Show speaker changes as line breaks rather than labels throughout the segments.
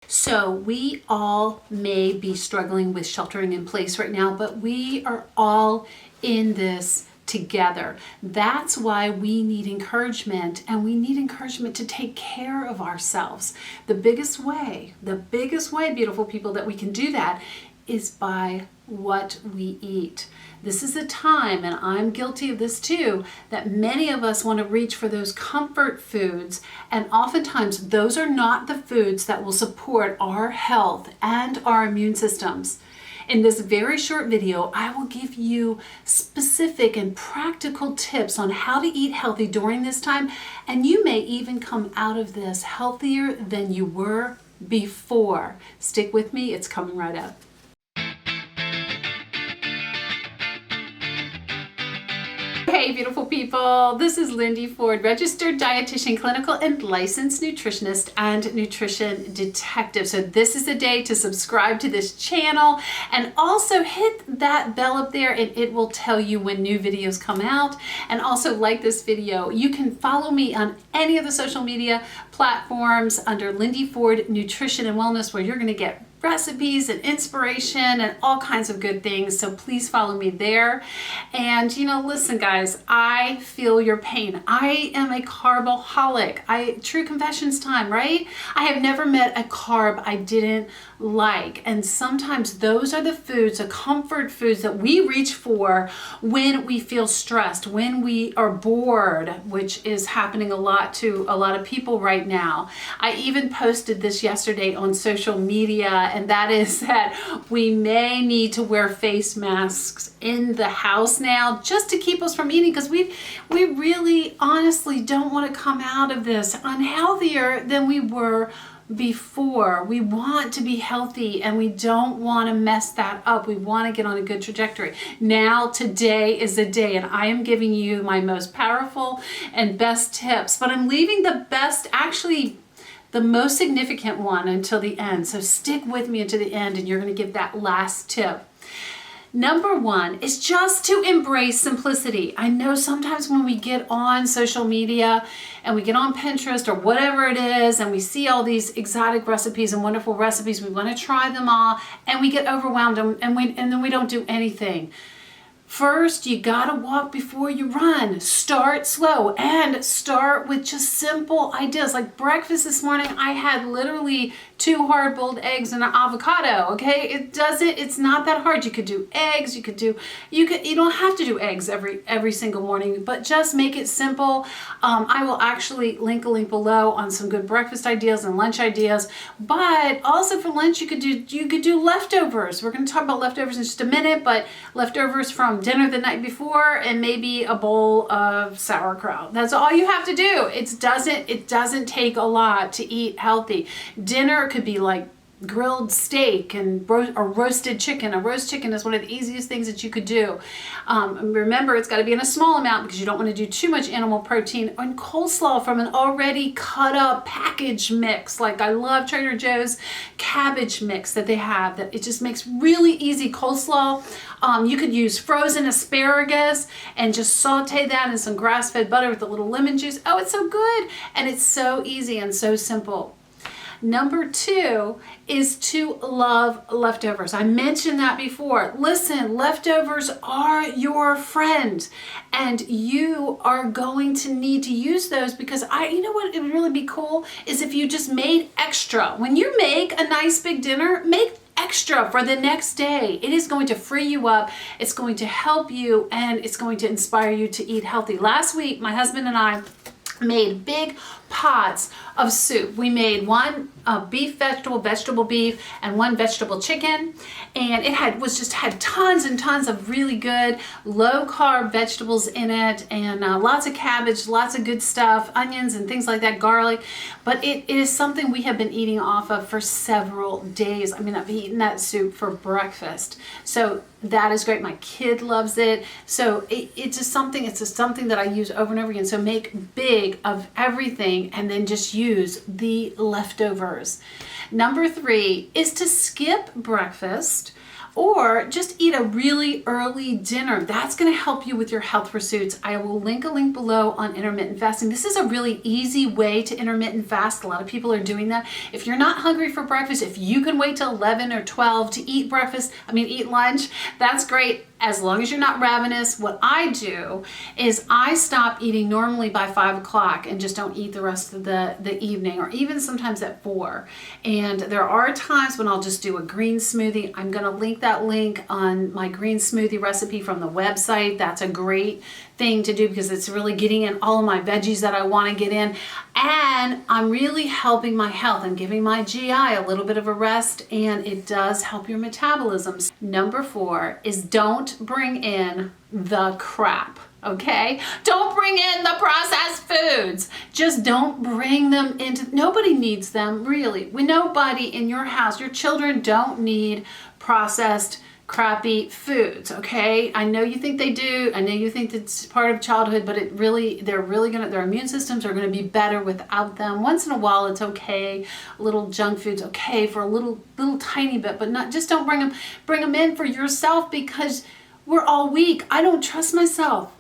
So we all may be struggling with sheltering in place right now, but we are all in this together. That's why we need encouragement, and we need encouragement to take care of ourselves. The biggest way, beautiful people, that we can do that is by what we eat. This is a time, and I'm guilty of this too, that many of us want to reach for those comfort foods, and oftentimes those are not the foods that will support our health and our immune systems. In this very short video, I will give you specific and practical tips on how to eat healthy during this time, and you may even come out of this healthier than you were before. Stick with me, it's coming right up. Hey beautiful people, this is Lindy Ford, registered dietitian, clinical and licensed nutritionist and nutrition detective. So this is the day to subscribe to this channel, and also hit that bell up there and it will tell you when new videos come out. And also like this video. You can follow me on any of the social media platforms under Lindy Ford Nutrition and Wellness, where you're going to get recipes and inspiration and all kinds of good things. So please follow me there. And listen guys, I feel your pain. I am a carbaholic. True confessions time, right? I have never met a carb I didn't like. And sometimes those are the foods, the comfort foods that we reach for when we feel stressed, when we are bored, which is happening a lot to a lot of people right now. I even posted this yesterday on social media, and that is that we may need to wear face masks in the house now just to keep us from eating, because we really honestly don't want to come out of this unhealthier than we were before. We want to be healthy and we don't want to mess that up. We want to get on a good trajectory. Now, today is the day, and I am giving you my most powerful and best tips, but I'm leaving the best, actually the most significant one, until the end. So stick with me until the end and you're going to give that last tip. Number one is just to embrace simplicity. I know sometimes when we get on social media and we get on Pinterest or whatever it is, and we see all these exotic recipes and wonderful recipes, we want to try them all, and we get overwhelmed, and then we don't do anything. First, you gotta walk before you run. Start slow and start with just simple ideas. Like breakfast this morning, I had literally 2 hard-boiled eggs and an avocado. Okay, it's not that hard. You could do eggs. You don't have to do eggs every single morning, but just make it simple. I will actually link a link below on some good breakfast ideas and lunch ideas. But also for lunch, you could do leftovers. We're going to talk about leftovers in just a minute, but leftovers from dinner the night before, and maybe a bowl of sauerkraut. That's all you have to do. It doesn't take a lot to eat healthy. Dinner could be like grilled steak and roasted chicken. A roast chicken is one of the easiest things that you could do. Remember, it's got to be in a small amount because you don't want to do too much animal protein. And coleslaw from an already cut up package mix. Like I love Trader Joe's cabbage mix that they have, that it just makes really easy coleslaw. You could use frozen asparagus and just saute that in some grass-fed butter with a little lemon juice. Oh, it's so good. And it's so easy and so simple. Number 2 is to love leftovers. I mentioned that before. Listen, leftovers are your friend, and you are going to need to use those, because you know what, it would really be cool is if you just made extra. When you make a nice big dinner, make extra for the next day. It is going to free you up. It's going to help you, and it's going to inspire you to eat healthy. Last week, my husband and I made big pots of soup. We made one vegetable beef, and one vegetable chicken, and it had tons and tons of really good low carb vegetables in it, and lots of cabbage, lots of good stuff, onions and things like that, garlic. But it is something we have been eating off of for several days. I mean, I've eaten that soup for breakfast, so that is great. My kid loves it. So it's just something that I use over and over again. So make big of everything and then just use the leftovers. Number 3 is to skip breakfast or just eat a really early dinner. That's going to help you with your health pursuits. I will link a link below on intermittent fasting. This is a really easy way to intermittent fast. A lot of people are doing that. If you're not hungry for breakfast, if you can wait till 11 or 12 to eat eat lunch, that's great. As long as you're not ravenous. What I do is I stop eating normally by 5 o'clock and just don't eat the rest of the evening, or even sometimes at 4. And there are times when I'll just do a green smoothie. I'm going to link that link on my green smoothie recipe from the website. That's a great thing to do because it's really getting in all of my veggies that I want to get in, and I'm really helping my health. I'm giving my GI a little bit of a rest, and it does help your metabolism. Number 4 is don't bring in the crap. Okay? Don't bring in the processed foods. Just don't bring them into, nobody needs them, really. Nobody in your house, your children don't need processed crappy foods, okay? I know you think they do. I know you think it's part of childhood, but their immune systems are gonna be better without them. Once in a while, it's okay. Little junk food's okay for a little tiny bit, but just don't bring them in for yourself, because we're all weak. I don't trust myself.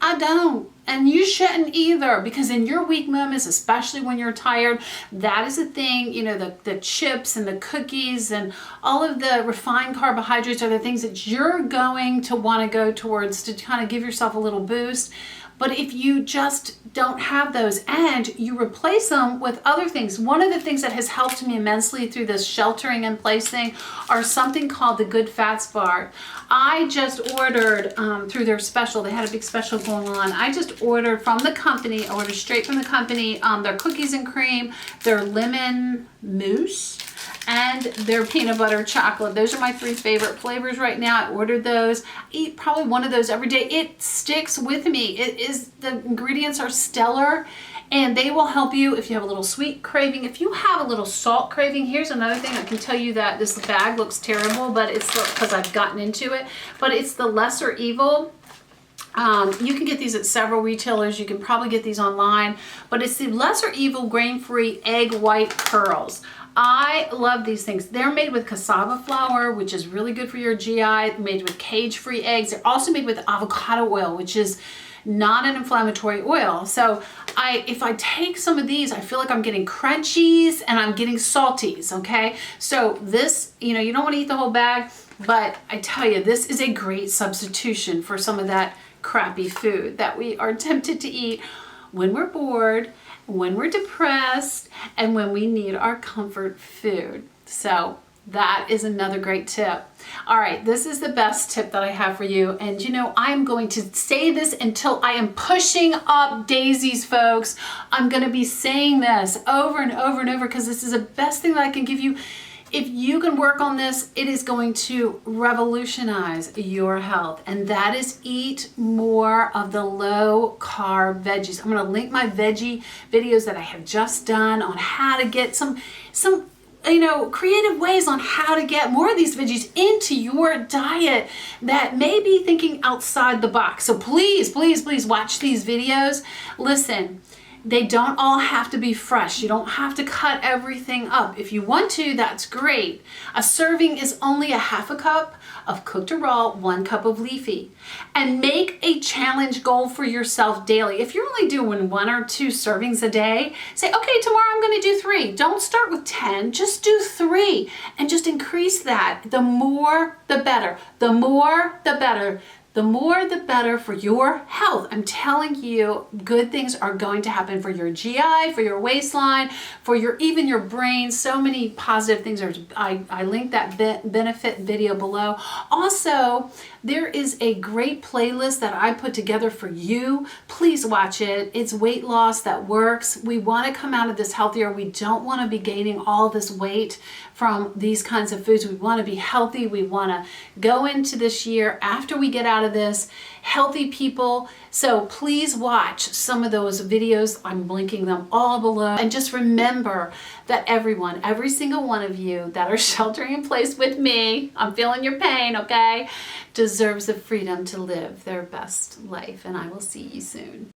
I don't. And you shouldn't either, because in your weak moments, especially when you're tired, that is the thing, the chips and the cookies and all of the refined carbohydrates are the things that you're going to want to go towards to kind of give yourself a little boost. But if you just don't have those and you replace them with other things, one of the things that has helped me immensely through this sheltering in place thing are something called the Good Fats Bar. I just ordered through their special. They had a big special going on. I just ordered from the company. I ordered straight from the company their cookies and cream, their lemon mousse, and their peanut butter chocolate. Those are my 3 favorite flavors right now. I ordered those. I eat probably one of those every day. It sticks with me. The ingredients are stellar, and they will help you if you have a little sweet craving. If you have a little salt craving, here's another thing. I can tell you that this bag looks terrible, but it's because I've gotten into it. But it's the lesser evil. You can get these at several retailers. You can probably get these online, but it's the lesser evil grain-free egg white curls. I love these things. They're made with cassava flour, which is really good for your GI, made with cage-free eggs. They're also made with avocado oil, which is not an inflammatory oil. So if I take some of these, I feel like I'm getting crunchies and I'm getting salties, okay? So this, you don't want to eat the whole bag, but I tell you, this is a great substitution for some of that crappy food that we are tempted to eat when we're bored, when we're depressed, and when we need our comfort food. So that is another great tip. All right, this is the best tip that I have for you. And I am going to say this until I am pushing up daisies, folks. I'm going to be saying this over and over and over because this is the best thing that I can give you. If you can work on this, it is going to revolutionize your health. And that is eat more of the low carb veggies. I'm going to link my veggie videos that I have just done on how to get some creative ways on how to get more of these veggies into your diet that may be thinking outside the box. So please, please, please watch these videos. Listen. They don't all have to be fresh. You don't have to cut everything up. If you want to, that's great. A serving is only a half a cup of cooked or raw, 1 cup of leafy. And make a challenge goal for yourself daily. If you're only doing 1 or 2 servings a day, say, okay, tomorrow I'm going to do 3. Don't start with 10, just do 3 and just increase that. The more, the better. The more, the better. The more, the better for your health. I'm telling you, good things are going to happen for your GI, for your waistline, for even your brain. So many positive things are. I linked that benefit video below. Also, there is a great playlist that I put together for you. Please watch it. It's weight loss that works. We want to come out of this healthier. We don't want to be gaining all this weight from these kinds of foods. We want to be healthy. We want to go into this year after we get out of this healthy people. So please watch some of those videos. I'm linking them all below. And just remember that everyone, every single one of you that are sheltering in place with me, I'm feeling your pain, okay, deserves the freedom to live their best life. And I will see you soon.